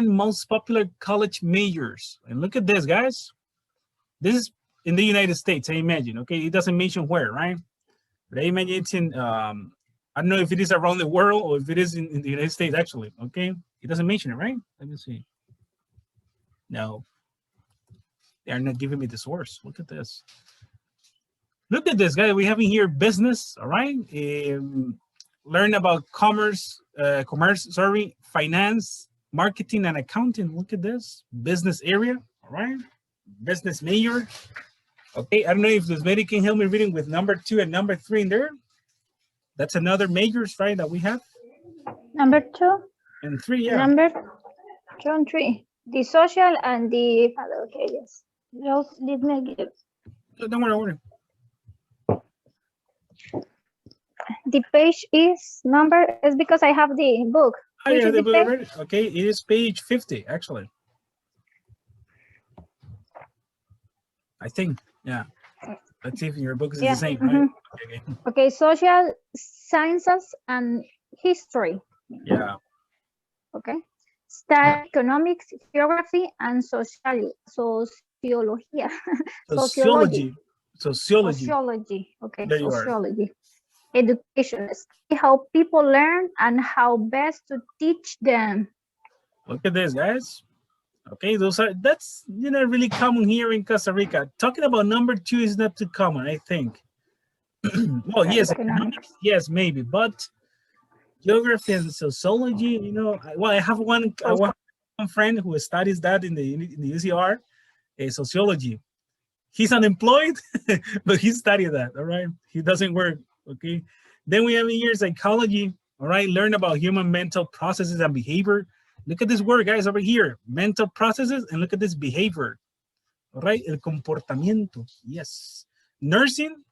most popular college majors. And look at this, guys. This is in the United States, I imagine. Okay, it doesn't mention where, right? But I imagine it's in, I don't know if it is around the world or if it is in the United States, actually. Okay, it doesn't mention it, right? Let me see. No, they are not giving me the source. Look at this. Look at this, guy. We have in here business, all right? Learn about commerce, finance, marketing, and accounting. Look at this. Business area, all right? Business major. Okay, I don't know if this lady can help me reading with number 2 and number 3 in there. That's another majors, right, that we have. Number 2 and 3, yeah. Number 2 and 3. The social and the okay, yes. Those did make it. Don't worry, don't worry. The page is number is because I have the book. Oh, yeah, the book already. Okay, it is page 50, actually. I think, yeah. Let's see if your book is the same, right? Okay, social sciences and history. Yeah. Okay. Study economics, geography, and sociology. Sociology. Okay, There you sociology. Education. See how people learn and how best to teach them. Look at this, guys. Okay, that's really common here in Costa Rica. Talking about number 2 is not too common, I think. Well, yes, economics, yes, maybe, but geography and sociology, I have one friend who studies that in the UCR, sociology. He's unemployed, but he studied that, all right? He doesn't work, okay? Then we have here psychology, all right? Learn about human mental processes and behavior. Look at this word, guys, over here. Mental processes, and look at this behavior, all right? El comportamiento, yes. Nursing,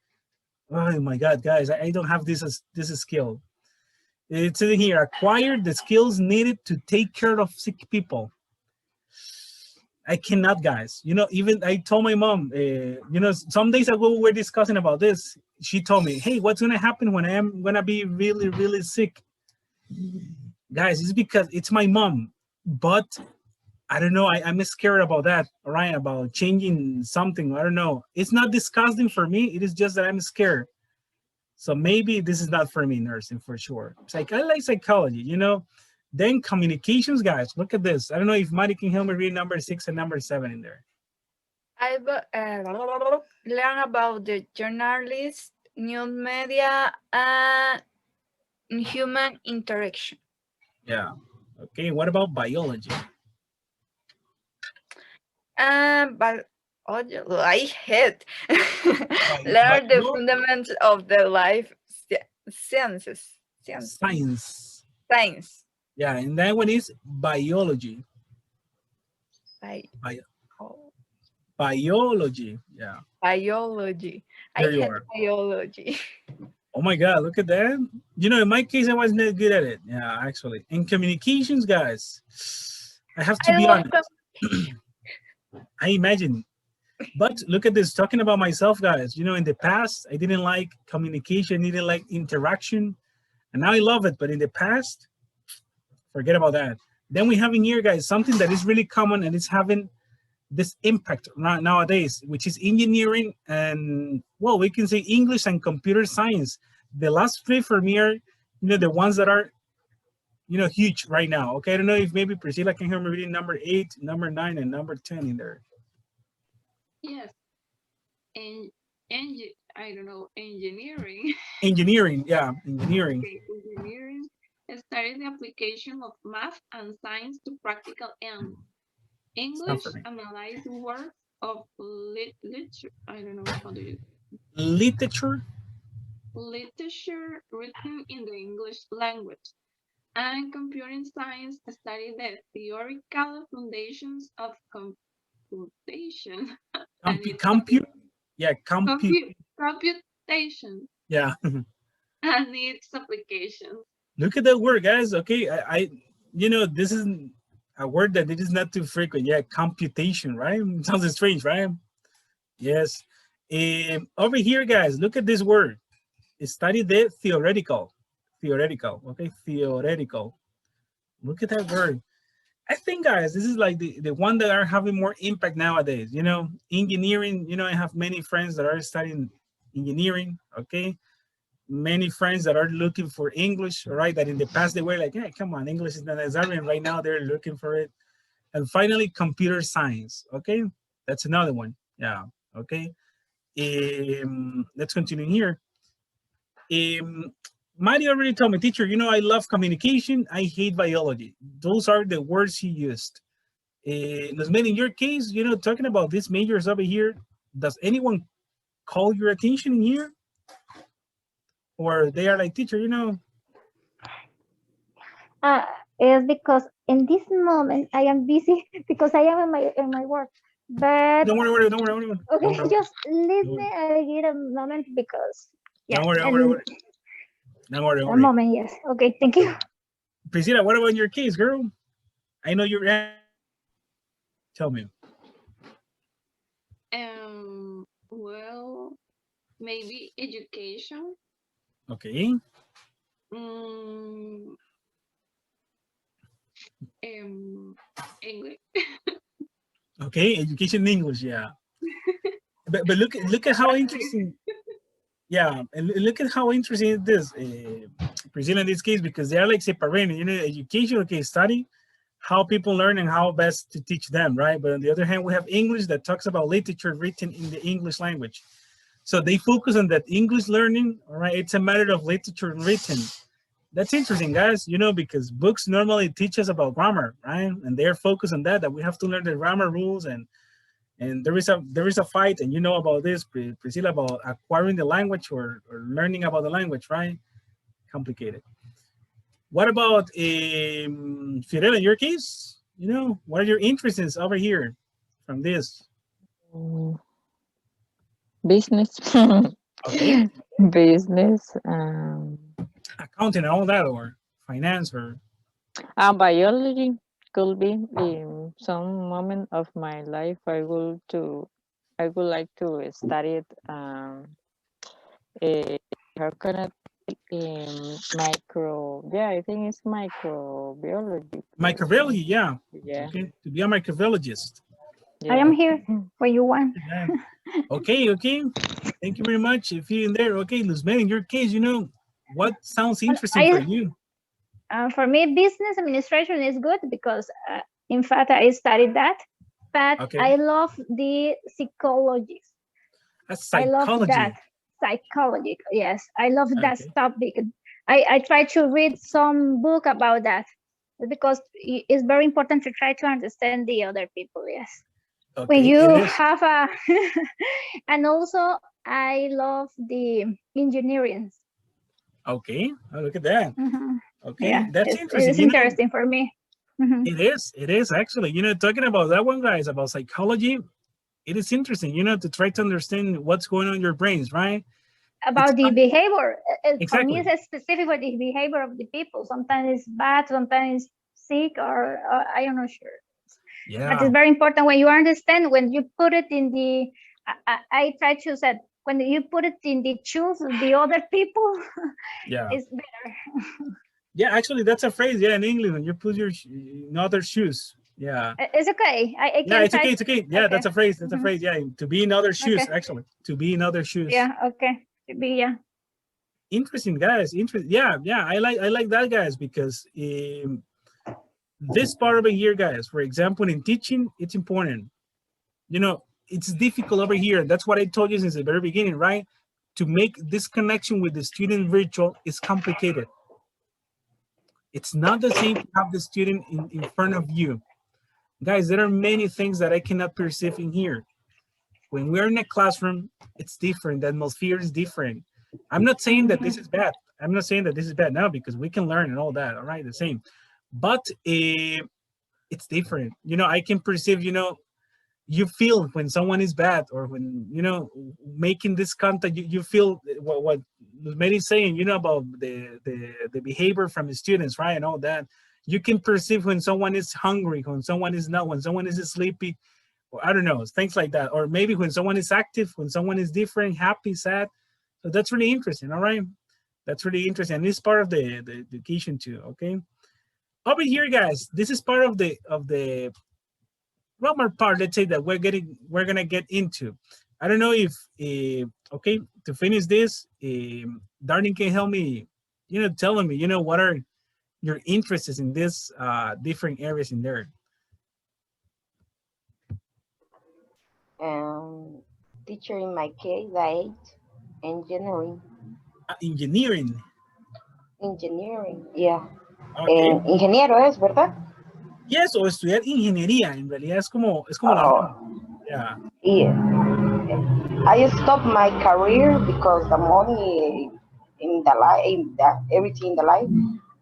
oh my God, guys, I don't have this skill. It's in here, acquire the skills needed to take care of sick people. I cannot, guys. Even I told my mom, some days ago we were discussing about this. She told me, hey, what's going to happen when I am going to be really, really sick? Guys, it's because it's my mom. But I don't know. I'm scared about that, all right? About changing something. I don't know. It's not disgusting for me. It is just that I'm scared. So maybe this is not for me, nursing, for sure. I like psychology, Then communications, guys. Look at this. I don't know if Mari can help me read number 6 and number 7 in there. I learn about the journalist, news media, and human interaction. Yeah. Okay. What about biology? But I hate learn the fundamentals of the life sciences. Science. Yeah, and that one is biology. Biology. Yeah. Biology. I hate biology. Oh my God, look at that. In my case, I wasn't that good at it. Yeah, actually. In communications, guys, I have to be honest. I imagine. But look at this, talking about myself, guys. In the past, I didn't like communication, didn't like interaction. And now I love it. But in the past, forget about that. Then we have in here, guys, something that is really common and it's having this impact nowadays, which is engineering and, well, we can say English and computer science. The last 3 for me are, the ones that are, huge right now. Okay, I don't know if maybe Priscilla can hear me reading number 8, number 9, and number 10 in there. Yes. And I don't know, engineering. Engineering, yeah, engineering. Okay, engineering studies the application of math and science to practical ends. English analyze works of literature. I don't know how to use literature. Literature written in the English language. And computing science study the theoretical foundations of computation. Computation. Yeah. And its applications. Look at that word, guys. Okay, this is a word that it is not too frequent. Yeah, computation, right? It sounds strange, right? Yes. Over here, guys, look at this word. Study the theoretical. Okay, theoretical. Look at that word. I think, guys, this is like the one that are having more impact nowadays. You know, engineering. You know, I have many friends that are studying engineering. Okay, many friends that are looking for English. Right, that in the past they were like, "Yeah, come on, English is not necessary," and right now they're looking for it. And finally, computer science. Okay, that's another one. Yeah. Okay. Let's continue here. Mario already told me, teacher, you know, I love communication. I hate biology. Those are the words he used. Luzman, in your case, you know, talking about these majors over here, does anyone call your attention in here? Or they are like, teacher, you know? Is because in this moment I am busy because I am in my work. But don't worry. Okay, just leave me a moment because Don't worry. A moment, yes. Okay, thank you. Priscilla, what about your case, girl? I know you're. Tell me. Well, maybe education. Okay. English. Okay, education in English, yeah. but look at how interesting. Yeah, and look at how interesting it is, Priscilla, in this case, because they are like separating, you know, education, okay, study, how people learn and how best to teach them, right? But on the other hand, we have English that talks about literature written in the English language. So they focus on that English learning, all right? It's a matter of literature written. That's interesting, guys, you know, because books normally teach us about grammar, right? And they're focused on that we have to learn the grammar rules and there is a fight, and you know about this, Priscilla, about acquiring the language or learning about the language, right? Complicated. What about Fidel, in your case? You know, what are your interests over here from this? Business. Okay. Business. Accounting and all that, or finance, or Biology could be in some moment of my life. I would like to study it. How can I I think it's microbiology. microbiology, yeah. Yeah. Okay, to be a microbiologist. Yeah. I am here when you want. Okay. Thank you very much. If you're in there, okay, Luzman, in your case, you know, what sounds interesting for you? For me, business administration is good because, in fact, I studied that. But Okay. I love the psychology. Psychology. I love that. Psychology, yes. I love that topic. I try to read some book about that because it's very important to try to understand the other people, yes. Okay, when you have a and also I love the engineering. Okay, look at that. Okay, yeah, that's interesting. It's interesting for me. It is actually, you know, talking about that one, guys, about psychology, it is interesting, you know, to try to understand what's going on in your brains, right? About the behavior. Exactly. For me, it's specific for the behavior of the people. Sometimes it's bad, sometimes it's sick, or I am not sure. Yeah. But it's very important when you understand, when you put it in the, I try to say, when you put it in the shoes of the other people, yeah, it's better. Yeah, actually, that's a phrase. Yeah, in English, when you put your in other shoes. Yeah. It's okay. Yeah, it's okay. It's okay. Yeah, okay. That's a phrase. That's a phrase. Yeah, to be in other shoes. Okay. Actually, to be in other shoes. Yeah. Okay. To be. Yeah. Interesting, guys. Yeah. I like that, guys, because this part over here, guys. For example, in teaching, it's important. You know, it's difficult over here. That's what I told you since the very beginning, right? To make this connection with the student virtual is complicated. It's not the same to have the student in front of you. Guys, there are many things that I cannot perceive in here. When we're in a classroom, it's different. The atmosphere is different. I'm not saying that this is bad. I'm not saying that this is bad now, because we can learn and all that, all right, the same. But it's different. You know, I can perceive, you know, you feel when someone is bad, or when, you know, making this contact, you feel what Mary's saying, you know, about the behavior from the students, right, and all that. You can perceive when someone is hungry, when someone is not, when someone is sleepy, or I don't know, things like that. Or maybe when someone is active, when someone is different, happy, sad. So that's really interesting, all right? That's really interesting. And it's part of the education too, okay? Over here, guys, this is part of the grammar part, let's say, that we're gonna get into. I don't know if okay, to finish this, Darling can help me, telling me, what are your interests in this different areas in there. Teacher, in my case, I hate engineering. Engineering. Engineering, yeah. Okay. Ingeniero es, ¿verdad? Yes, o estudiar ingeniería, en realidad es como la... Yeah. Yeah. I stopped my career because the money in the life, everything in the life.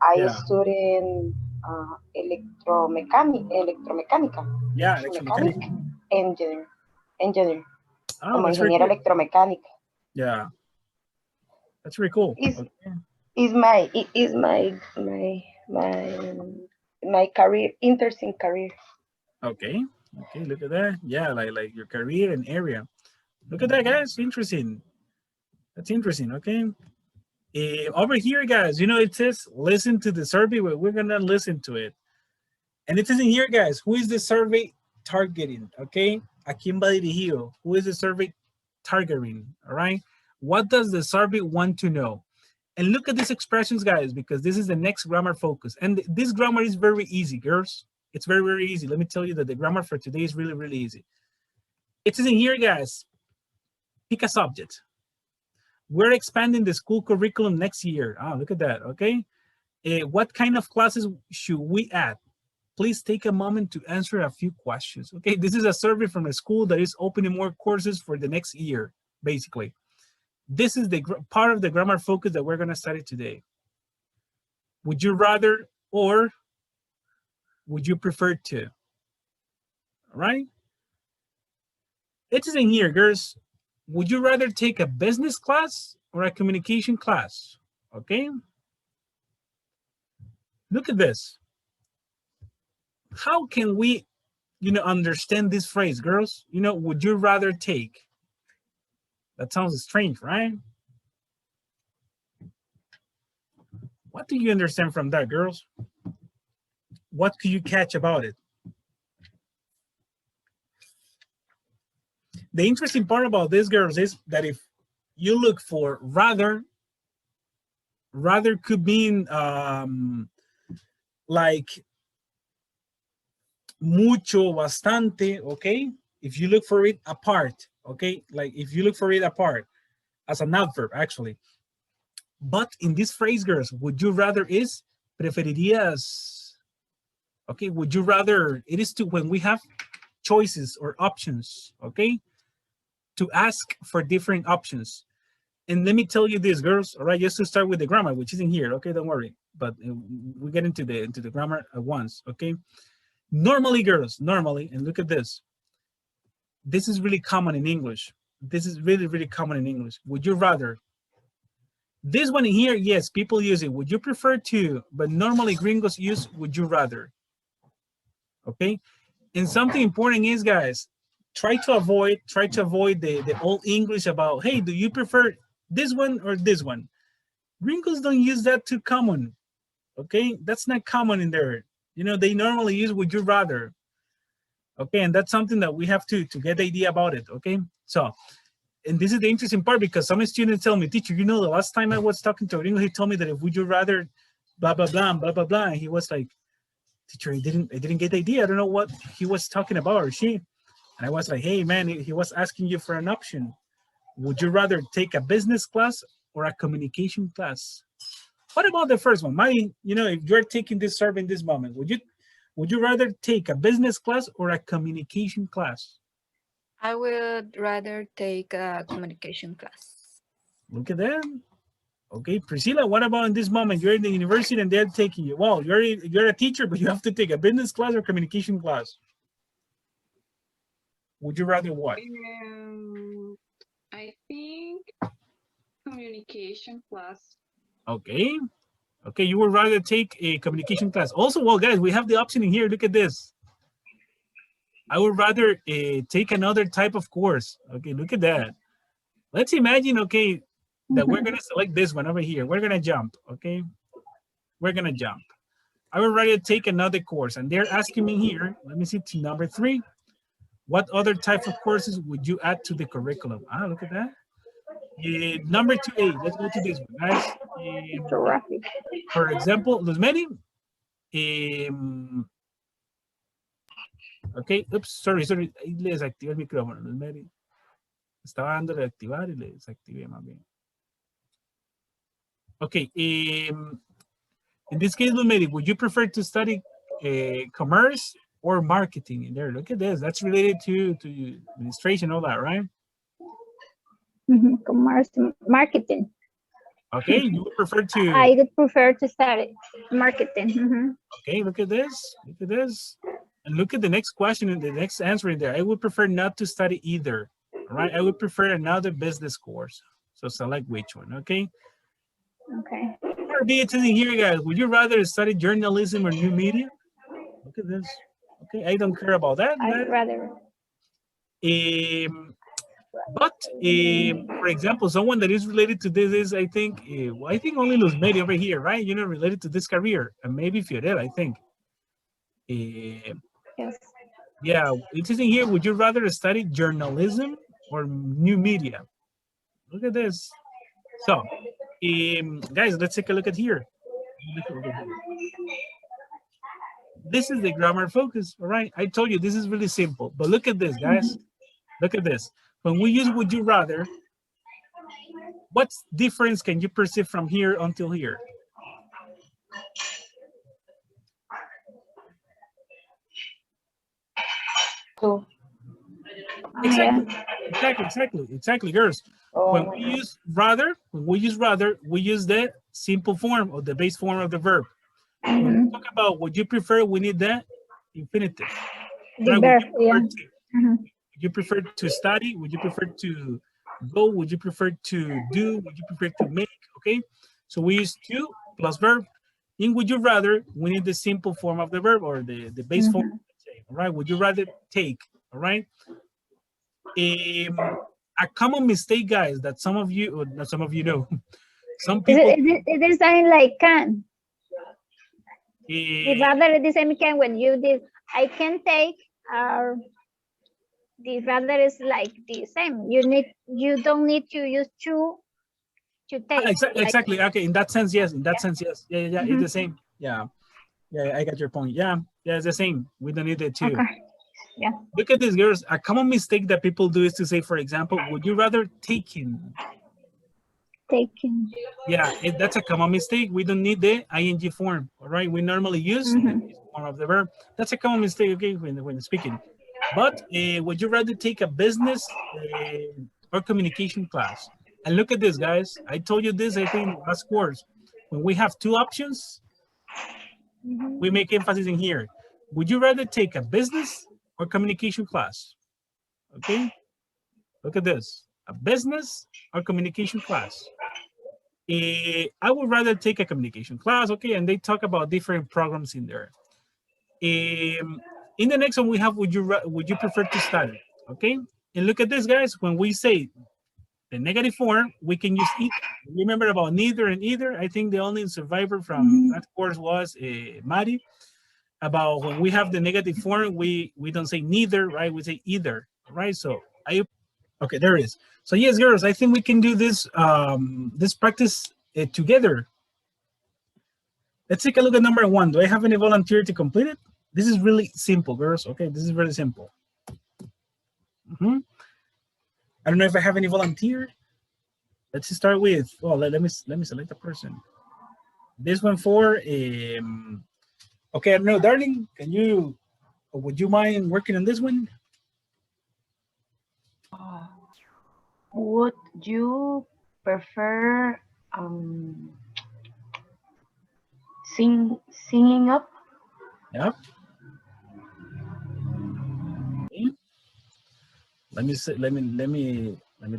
I studied electromecánica. Yeah, electromechanic. Engineer. Oh, Como that's ingeniero cool. electromecánica. Yeah. That's very cool. Is my career, interesting career. Okay. Okay, look at that. Yeah, like your career and area. Look at that, guys. Interesting. That's interesting. Okay. Over here, guys, it says listen to the survey. We're gonna listen to it. And it says in here, guys, who is the survey targeting? Okay. ¿A quién va dirigido? Who is the survey targeting? All right. What does the survey want to know? And look at these expressions, guys, because this is the next grammar focus. And this grammar is very easy, girls. It's very, very easy. Let me tell you that the grammar for today is really, really easy. It says in here, guys, pick a subject. We're expanding the school curriculum next year. Oh, look at that, okay? What kind of classes should we add? Please take a moment to answer a few questions. Okay, this is a survey from a school that is opening more courses for the next year, basically. This is the part of the grammar focus that we're gonna study today. Would you rather or would you prefer to? All right? It is in here, girls. Would you rather take a business class or a communication class? Okay. Look at this. How can we, understand this phrase, girls? Would you rather take? That sounds strange, right? What do you understand from that, girls? What could you catch about it? The interesting part about this, girls, is that if you look for rather could mean like mucho, bastante, okay? If you look for it apart, okay? Like if you look for it apart as an adverb, actually. But in this phrase, girls, would you rather is preferirías, okay? Would you rather, it is to when we have choices or options, okay? To ask for different options. And let me tell you this, girls, all right, just to start with the grammar, which isn't here, okay, don't worry. But we get into the grammar at once, okay? Normally, girls, normally, and look at this. This is really common in English. This is really, really common in English. Would you rather? This one in here, yes, people use it. Would you prefer to? But normally gringos use would you rather? Okay? And something important is, guys, try to avoid the old English about, hey, do you prefer this one or this one? Gringos don't use that too common. Okay? That's not common in there. They normally use would you rather. Okay, and that's something that we have to get the idea about it, okay? So, and this is the interesting part because some students tell me, teacher, the last time I was talking to a gringo, he told me that if would you rather blah, blah, blah, blah, blah, blah, and he was like, teacher, I didn't get the idea. I don't know what he was talking about or she. And I was like, hey, man, he was asking you for an option. Would you rather take a business class or a communication class? What about the first one? If you're taking this survey in this moment, would you rather take a business class or a communication class? I would rather take a communication class. Look at that. Okay, Priscilla, what about in this moment? You're in the university and they're taking you. Well, you're a teacher, but you have to take a business class or communication class. Would you rather what? I think communication class. Okay. Okay, you would rather take a communication class. Also, well, guys, we have the option in here. Look at this. I would rather take another type of course. Okay, look at that. Let's imagine, okay, that we're going to select this one over here. We're going to jump, okay? We're going to jump. I would rather take another course. And they're asking me here, let me see to number 3. What other type of courses would you add to the curriculum? Ah, look at that. Number 2A, let's go to this one, guys. For example, Luzmeri. Ok, oops, sorry. Ahí le desactivé el micrófono, Luzmeri. Estaba dando de activar y le desactivé más bien. Okay, in this case, Luzmeri, would you prefer to study commerce or marketing in there? Look at this. That's related to administration, all that, right? Commerce, marketing. Okay, you would prefer to. I would prefer to study marketing. Okay, look at this. Look at this. And look at the next question and the next answer in there. I would prefer not to study either. All right, I would prefer another business course. So select which one, okay? Okay. Or be attending here, guys. Would you rather study journalism or new media? Look at this. Okay, I don't care about that. I'd rather. But for example, someone that is related to this is, I think only Luzmeri over here, right? You know, related to this career, and maybe Fiorella, I think. Yes. Yeah, it's in here. Would you rather study journalism or new media? Look at this. So, guys, let's take a look at here. This is the grammar focus, all right? I told you this is really simple, but look at this, guys. Look at this. When we use would you rather, what difference can you perceive from here until here? Two. Exactly, girls. When we use rather, we use the simple form or the base form of the verb. When we talk about would you prefer, we need the infinitive. The verb, Would you prefer to study? Would you prefer to go? Would you prefer to do? Would you prefer to make? Okay, so we use to plus verb. In would you rather, we need the simple form of the verb or the base form. All right, would you rather take? All right. A common mistake, guys, that some of you, or not some of you know, some people. It is something like can. The rather is the same can when you did. I can take. The rather is like the same. You don't need to use to take. Exactly. Okay. In that sense, yes. In that sense, yes. Yeah. It's the same. Yeah. I got your point. Yeah. It's the same. We don't need it too. Okay. Yeah. Look at this, girls. A common mistake that people do is to say, for example, would you rather taking? Taking. Yeah, that's a common mistake. We don't need the ing form. All right. We normally use the form of the verb. That's a common mistake, okay, when speaking. But would you rather take a business or communication class? And look at this, guys. I told you this, I think, last course. When we have two options, we make emphasis in here. Would you rather take a business or communication class? Okay. Look at this. A business or communication class. I would rather take a communication class, okay, and they talk about different programs in there. In the next one we have, would you prefer to study, okay? And look at this, guys. When we say the negative form, we can use either. Remember about neither and either? I think the only survivor from that course was Mari. About when we have the negative form, we don't say neither, right? We say either, right? So okay, there it is. So yes, girls, I think we can do this this practice together. Let's take a look at number 1. Do I have any volunteer to complete it? This is really simple, girls. Okay, this is really simple. I don't know if I have any volunteer. Let's start with. Well, let me select a person. This one for okay. I don't know, darling. Can you? Or would you mind working on this one? Would you prefer singing up? Yep. Okay. Let me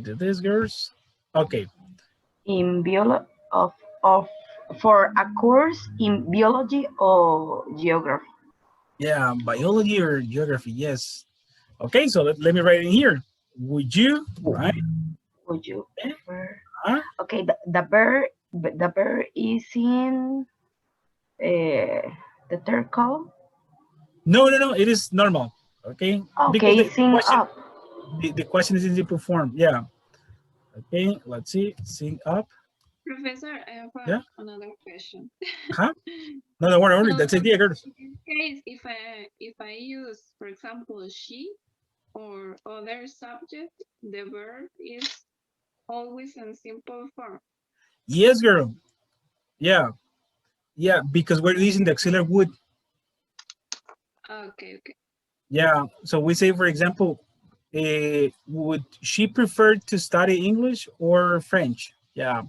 do this, girls. Okay. In for a course in biology or geography. Yeah, biology or geography. Yes. Okay, so let me write in here. Would you, right? Would you prefer? Okay, the verb is in the third column? No, it is normal. Okay. Okay, Because sing up. The question is in simple form. Yeah. Okay. Let's see. Sing up. Professor, I have Yeah. another question. Huh? No, don't worry. That's the idea, girls. In this case, if I use, for example, she or other subject, the verb is always in simple form. Yes, girl. Yeah. Yeah, because we're using the auxiliary would. Okay. Yeah. So we say, for example, would she prefer to study English or French? Yeah.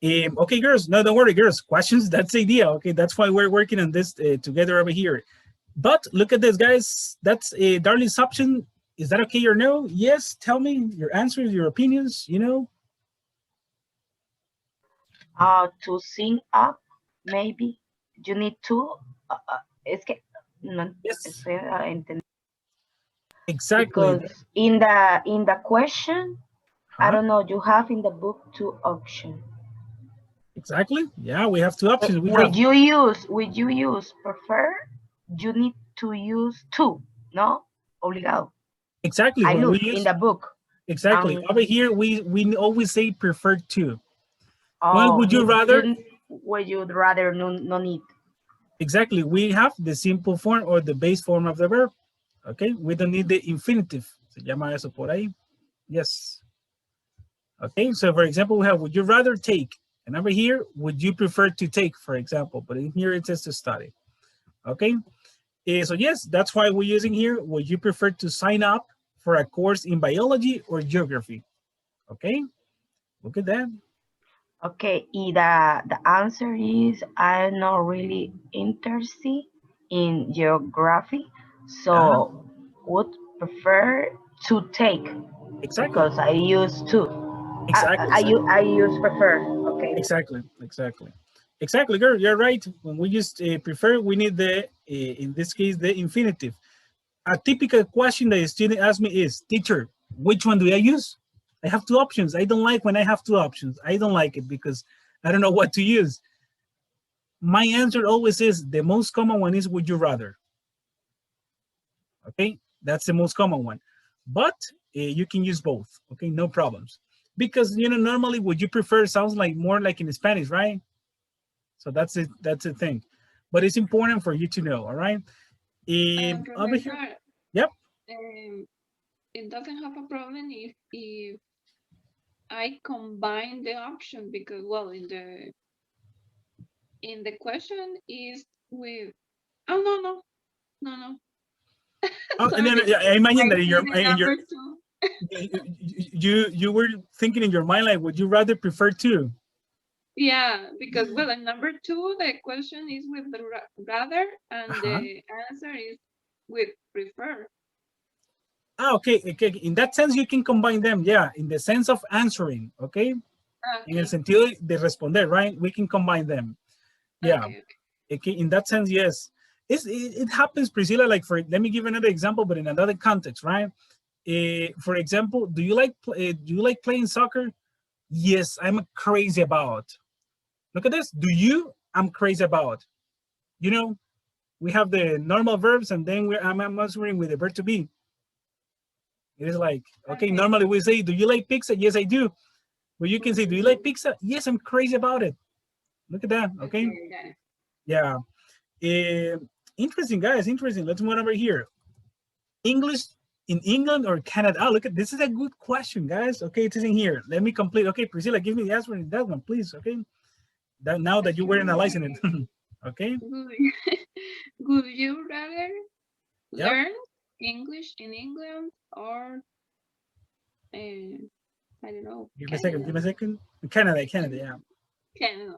Okay, girls. No, don't worry, girls. Questions. That's the idea. Okay, that's why we're working on this together over here. But look at this, guys. That's a Darlene's option. Is that okay or no? Yes. Tell me your answers, your opinions. You know. To sing up, maybe you need to. Es que no, Yes. entendí. Exactly. Because in the question, I Huh? don't know. You have in the book 2 options. Exactly. Yeah, we have 2 options. Would you use prefer? You need to use 2, no? Obligado. Exactly. I When look we use in the book. exactly over here, we always say prefer to. When Oh, would you rather? Would you rather no need? Exactly. We have the simple form or the base form of the verb. Okay. We don't need the infinitive. Se llama eso por ahí. Yes. Okay. So for example, we have would you rather take? And over here, would you prefer to take, for example? But in here it says to study. Okay. So yes, that's why we're using here. Would you prefer to sign up for a course in biology or geography? Okay. Look at that. Okay, the answer is I'm not really interested in geography, so would prefer to take. Exactly. Because I use to. Exactly. I use prefer. Okay. Exactly, girl. You're right. When we use prefer, we need the in this case the infinitive. A typical question that a student asks me is, teacher, which one do I use? I have 2 options. I don't like when I have 2 options. I don't like it because I don't know what to use. My answer always is the most common one is would you rather? Okay, that's the most common one. But you can use both. Okay, no problems. Because normally would you prefer sounds like more like in Spanish, right? So that's it. That's the thing. But it's important for you to know. All right. Over here. Yep. It doesn't have a problem if I combine the option because in the question is with no. Oh, and then I imagine that you were thinking in your mind like, would you rather prefer to? Yeah, because in number 2 the question is with the rather and the answer is with prefer. Okay. In that sense, you can combine them. Yeah, in the sense of answering. Okay. En el sentido de responder, right? We can combine them. Yeah. Okay. In that sense, yes. It happens, Priscilla. Like let me give another example, but in another context, right? For example, do you like playing soccer? Yes, I'm crazy about. Look at this. Do you? I'm crazy about. We have the normal verbs, and then I'm answering with the verb to be. It is like, okay, normally we say, do you like pizza? Yes, I do. But you can say, do you like pizza? Yes, I'm crazy about it. Look at that. Okay. Yeah. Interesting, guys. Interesting. Let's move over here. English in England or Canada? Oh, look at this is a good question, guys. Okay, it is in here. Let me complete. Okay, Priscilla, give me the answer in that one, please. Okay. Now that you were analyzing it. Okay. Would you rather learn English in England or I don't know. Give me a second. Canada, yeah. Canada.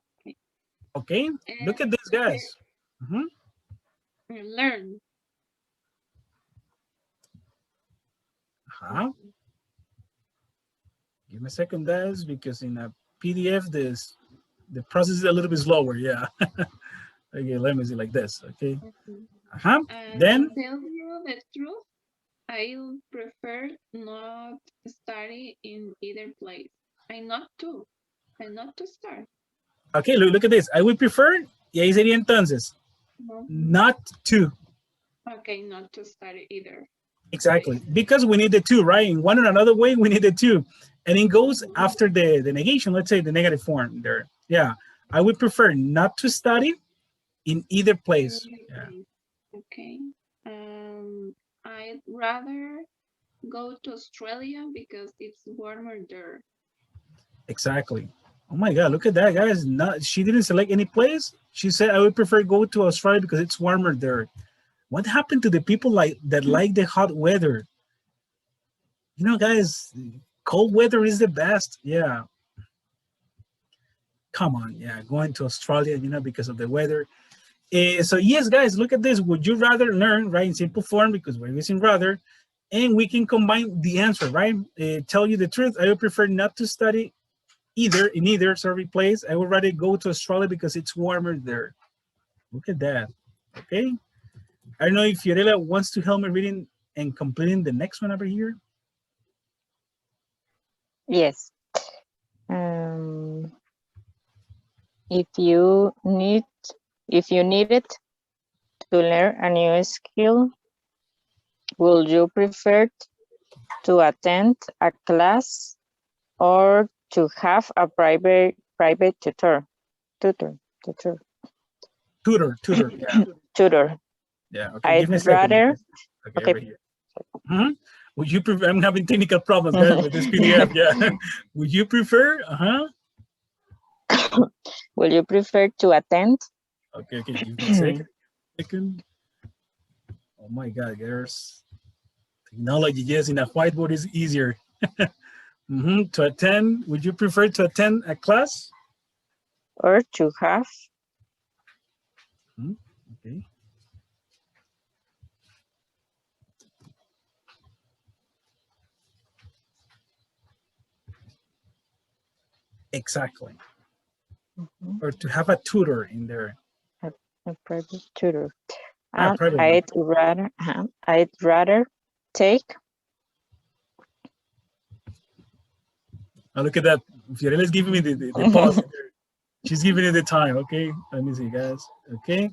Okay. Look at this, guys. Learn. Give me a second, guys, because in a PDF, the process is a little bit slower. Yeah. Okay, let me see like this. Okay. Then. To tell you the truth, I prefer not study in either place. I not to start. Okay, look at this. I would prefer Y ahí sería entonces, not to. Okay, not to study either. Exactly, because we need the to, right? In one or another way, we need the to. And it goes after the negation, let's say the negative form there. Yeah, I would prefer not to study in either place. Yeah. Okay. I'd rather go to Australia because it's warmer there. Exactly. Oh my God, look at that, guys. Not, she didn't select any place. She said, I would prefer go to Australia because it's warmer there. What happened to the people that like the hot weather? You know, guys, cold weather is the best. Yeah. Come on. Yeah, going to Australia, you know, because of the weather. So yes, guys, look at this. Would you rather learn, right, in simple form because we're using rather, and we can combine the answer, right? Tell you the truth. I would prefer not to study in either place. I would rather go to Australia because it's warmer there. Look at that. Okay. I don't know if Fiorella wants to help me reading and completing the next one over here. Yes. If you needed to learn a new skill, would you prefer to attend a class or to have a private tutor? Tutor. Yeah. Tutor. Yeah. Okay. Give me a I'd second. rather. Okay. Over here. Would you prefer? I'm having technical problems, guys, with this PDF. Yeah. Would you prefer? Will you prefer to attend? Okay. Give me a second. Oh my God, there's technology. Yes, in a whiteboard is easier. To attend, would you prefer to attend a class? Or to have? Okay. Exactly. Or to have a tutor in there. A private tutor. Private I'd rather take. Oh, look at that. Fiorella's giving me the pause there. She's giving it the time. Okay. Let me see, guys. Okay.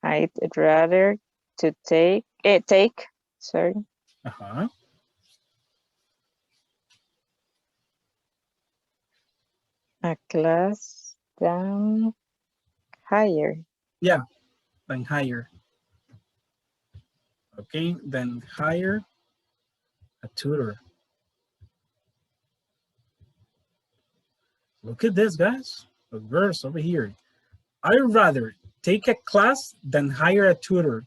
I'd rather to take. Sorry. A class than higher. Yeah, than hire. Okay, then hire a tutor. Look at this, guys. The verse over here. I'd rather take a class than hire a tutor.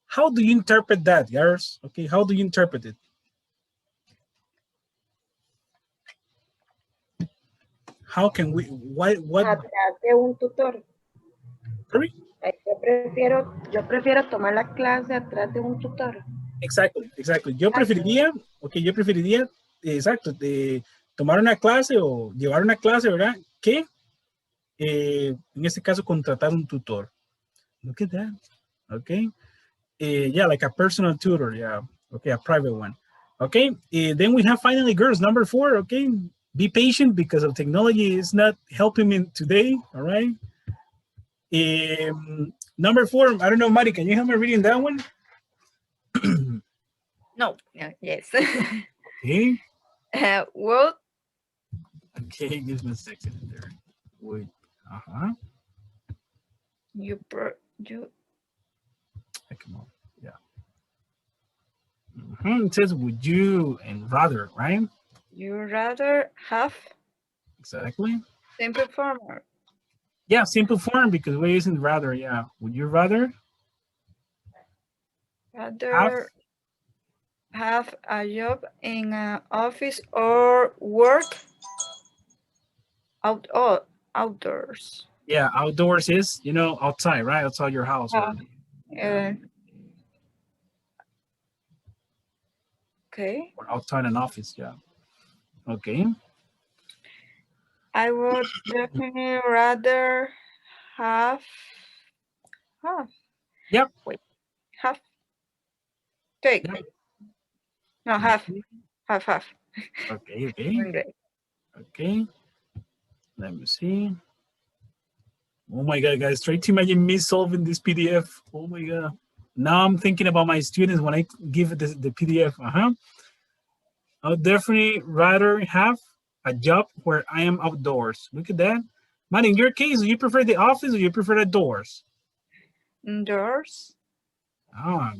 How do you interpret that, guys? Okay, how do you interpret it? How can we, what? Atrás de un tutor. Sorry? Yo prefiero tomar la clase atrás de un tutor. Exactly. Yo preferiría, exacto, de tomar una clase o llevar una clase, ¿verdad? Que, en este caso, contratar un tutor. Look at that. Okay. Yeah, like a personal tutor. Yeah. Okay, a private one. Okay. Then we have finally, girls, number 4. Okay. Be patient because of technology is not helping me today. All right. Number 4, I don't know, Mari, can you help me reading that one? No. Yes. Okay. What? Okay, give me a second there. Wait. You. Come on. Yeah. It says would you and rather, right? You rather have. Exactly. Simple form. Yeah, simple form because we're using rather. Yeah. Would you rather? Have a job in an office or work outdoors. Yeah, outdoors is, outside, right? Outside your house. Okay. Or outside an office, yeah. Okay. I would definitely rather have. Yep. Wait. Have. Take. Yep. No, have. Have. Okay. Okay. Let me see. Oh my God, guys, try to imagine me solving this PDF. Oh my God. Now I'm thinking about my students when I give the PDF. I would definitely rather have a job where I am outdoors. Look at that. Man, in your case, do you prefer the office or you prefer the doors? Indoors. Oh,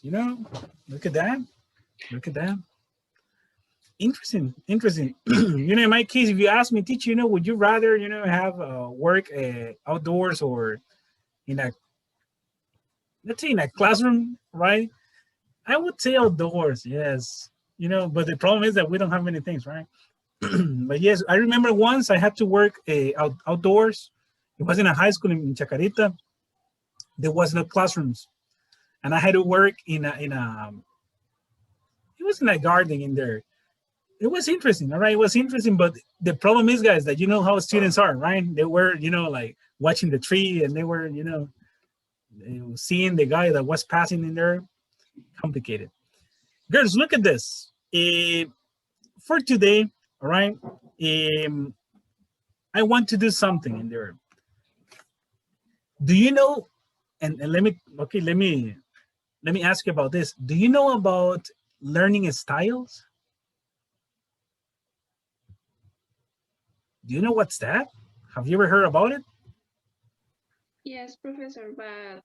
you know, look at that. Look at that. Interesting, interesting. You know, in my case, if you ask me, teacher, you know, would you rather, you know, have work outdoors or in a, let's say in a classroom, right? I would say outdoors, yes. You know, but the problem is that we don't have many things, right? But yes, I remember once I had to work outdoors. It was in a high school in Chacarita. There was no classrooms, and I had to work in a. It was in a garden in there. It was interesting, all right. It was interesting, but the problem is, guys, that you know how students are, right? They were, you know, like watching the tree, and they were, you know, seeing the guy that was passing in there. Complicated. Girls, look at this. For today, all right. I want to do something in there. Do you know? And let me ask you about this. Do you know about learning styles? Do you know what's that? Have you ever heard about it? Yes, professor, but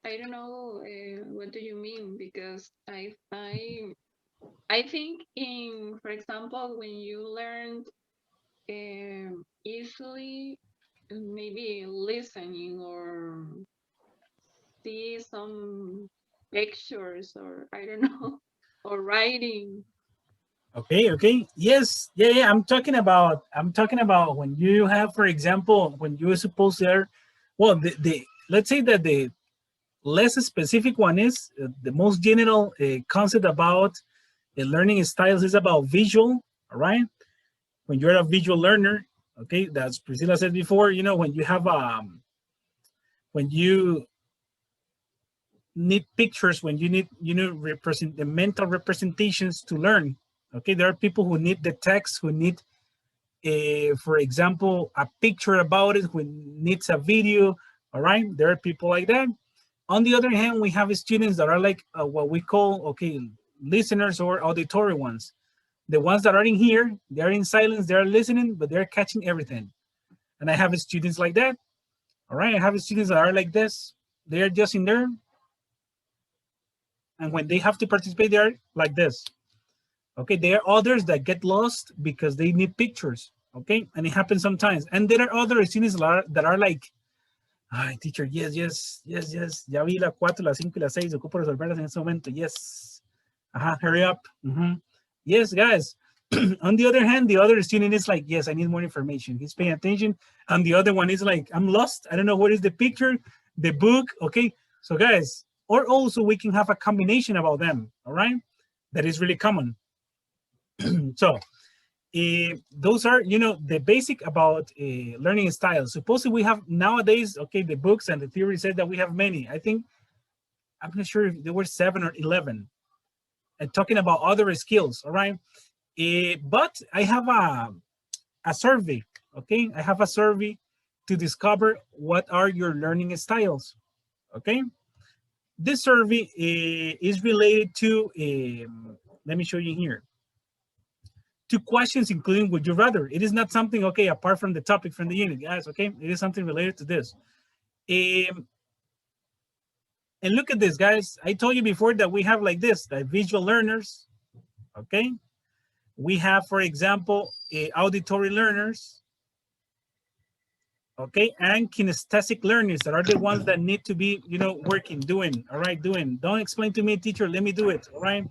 I don't know what do you mean, because I think in, for example, when you learned easily, maybe listening or see some pictures, or I don't know, or writing. Okay. Yes. Yeah. I'm talking about when you have, for example, when you are supposed to, well, the let's say that the less specific one is the most general concept about the learning styles is about visual, all right? When you're a visual learner, okay, that's Priscilla said before, you know, when you have when you need pictures, when you need, you know, represent the mental representations to learn. Okay, there are people who need the text, who need for example, a picture about it, who needs a video. All right, there are people like that. On the other hand, we have students that are like what we call, okay, listeners or auditory ones. The ones that are in here, they're in silence, they're listening, but they're catching everything. And I have students like that. All right, I have students that are like this. They're just in there. And when they have to participate, they're like this. Okay, there are others that get lost because they need pictures. Okay, and it happens sometimes. And there are other students that are like, ay, teacher, yes. Ya vi la 4, la 5 y la 6. Ocupo resolverlas en ese momento. Yes. Hurry up. Yes, guys. On the other hand, the other student is like, yes, I need more information. He's paying attention. And the other one is like, I'm lost. I don't know what is the picture, the book. Okay. So guys, or also we can have a combination about them. All right. That is really common. So those are, you know, the basic about learning styles. Supposedly we have nowadays, okay, the books and the theory said that we have many. I think, I'm not sure if there were 7 or 11. And talking about other skills, all right? But I have a survey, okay? I have a survey to discover what are your learning styles, okay? This survey is related to, let me show you here. 2 questions, including would you rather. It is not something, okay, apart from the topic from the unit, guys, okay? It is something related to this. And look at this, guys. I told you before that we have like this, the visual learners, okay? We have, for example, auditory learners, okay? And kinesthetic learners that are the ones that need to be, you know, working, doing, all right, doing. Don't explain to me, teacher, let me do it, all right?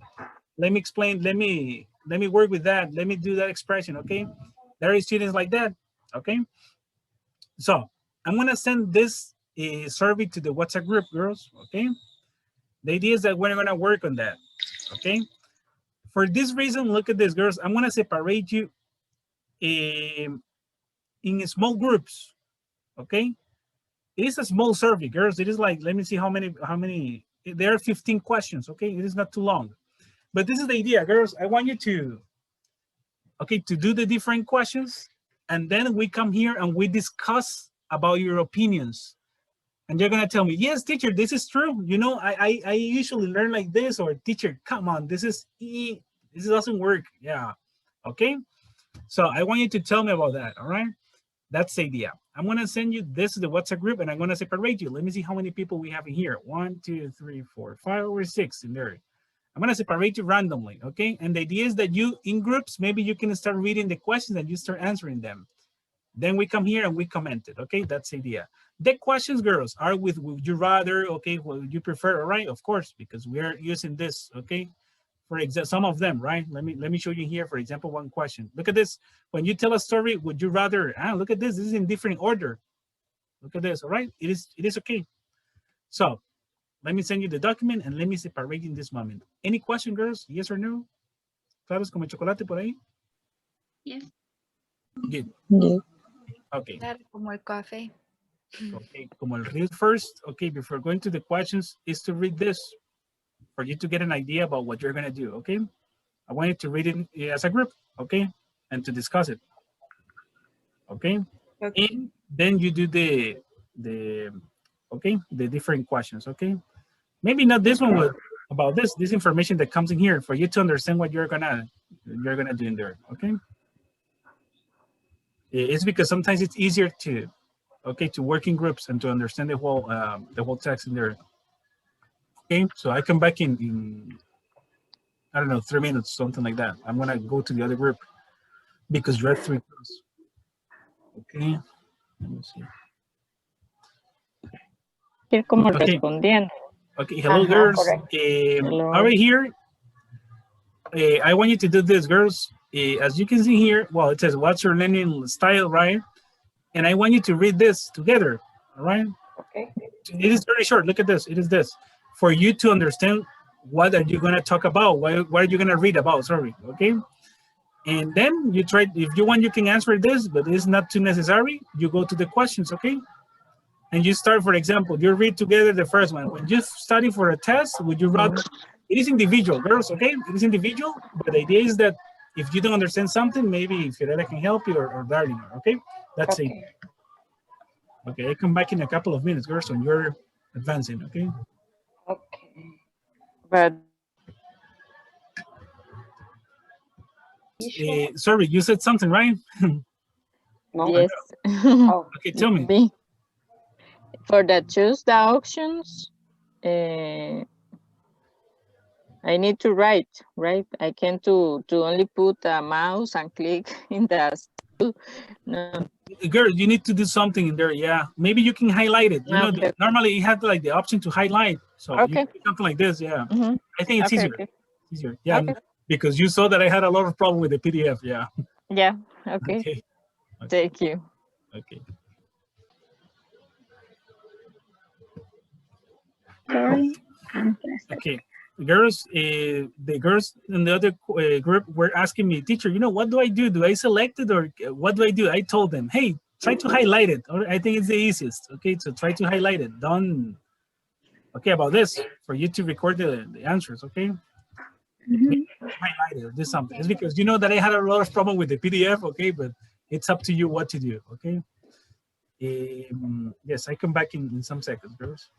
Let me explain, let me work with that. Let me do that expression, okay? There are students like that, okay? So I'm gonna send this survey to the WhatsApp group, girls, okay? The idea is that we're gonna work on that, okay? For this reason, look at this, girls. I'm gonna separate you in small groups, okay? It is a small survey, girls. It is like, let me see how many, there are 15 questions, okay? It is not too long. But this is the idea, girls. I want you to, okay, to do the different questions. And then we come here and we discuss about your opinions. And you're gonna tell me, yes, teacher, this is true. You know, I usually learn like this, or teacher, come on, this doesn't work. Yeah, okay. So I want you to tell me about that, all right? That's the idea. I'm gonna send you this to the WhatsApp group and I'm gonna separate you. Let me see how many people we have in here. 1, 2, 3, 4, 5, or 6 in there. I'm gonna separate you randomly, okay? And the idea is that you, in groups, maybe you can start reading the questions and you start answering them. Then we come here and we comment it, okay? That's the idea. The questions, girls, are with would you rather, okay? Would you prefer, all right? Of course, because we're using this, okay? For example, some of them, right? Let me show you here, for example, one question. Look at this. When you tell a story, would you rather, look at this. This is in different order. Look at this, all right? It is okay. So let me send you the document and let me separate in this moment. Any question, girls? Yes or no? Claros como chocolate por ahí? Yes. Good. Yeah. Okay. Claro, como el café. Okay, como el read first, okay, before going to the questions, is to read this for you to get an idea about what you're going to do, okay? I want you to read it as a group, okay? And to discuss it, okay? Okay. And then you do the different questions, okay? Maybe not this one, but about this information that comes in here for you to understand what you're gonna do in there, okay? It's because sometimes it's easier to work in groups and to understand the whole text in there. Okay, so I come back in I don't know, 3 minutes, something like that. I'm gonna go to the other group because you're at 3 plus. Okay, let me see. Ir como Okay. respondiendo. Okay, hello, girls. Hello. Over here, I want you to do this, girls. As you can see here, well, it says, what's your learning style, right? And I want you to read this together, all right? Okay. It is very short. Look at this. It is this. For you to understand what are you going to talk about? What are you going to read about? Sorry, okay? And then you try, if you want, you can answer this, but it's not too necessary. You go to the questions, okay? And you start, for example, you read together the first one. When you study for a test, would you rather, it is individual, girls, okay? It is individual, but the idea is that if you don't understand something, maybe Fiorella can help you or Darling, okay? That's it. Okay, I come back in a couple of minutes, girls, and you're advancing, okay? Okay. But Sorry, you said something, right? No. yes. Oh, Okay, tell me. Me. For the choose the options, I need to write, right? I can't to only put a mouse and click in the stool. No. Girl, you need to do something in there, yeah. Maybe you can highlight it. You know, Okay. normally you have like the option to highlight. So you Okay. can do something like this, yeah. Mhm. I think it's Okay, easier. okay. Easier, yeah. Okay. Because you saw that I had a lot of problem with the PDF, yeah. Yeah. Okay. Okay. Thank you. Okay. Sorry. Okay. Girls, the girls in the other group were asking me, teacher, you know, what do I do? Do I select it or what do I do? I told them, hey, try to highlight it. Or I think it's the easiest. Okay, so try to highlight it. Don't. Okay, about this for you to record the answers. Okay. Highlight it or do something. It's because you know that I had a lot of problem with the PDF. Okay, but it's up to you what to do. Okay. Yes, I come back in some seconds, girls.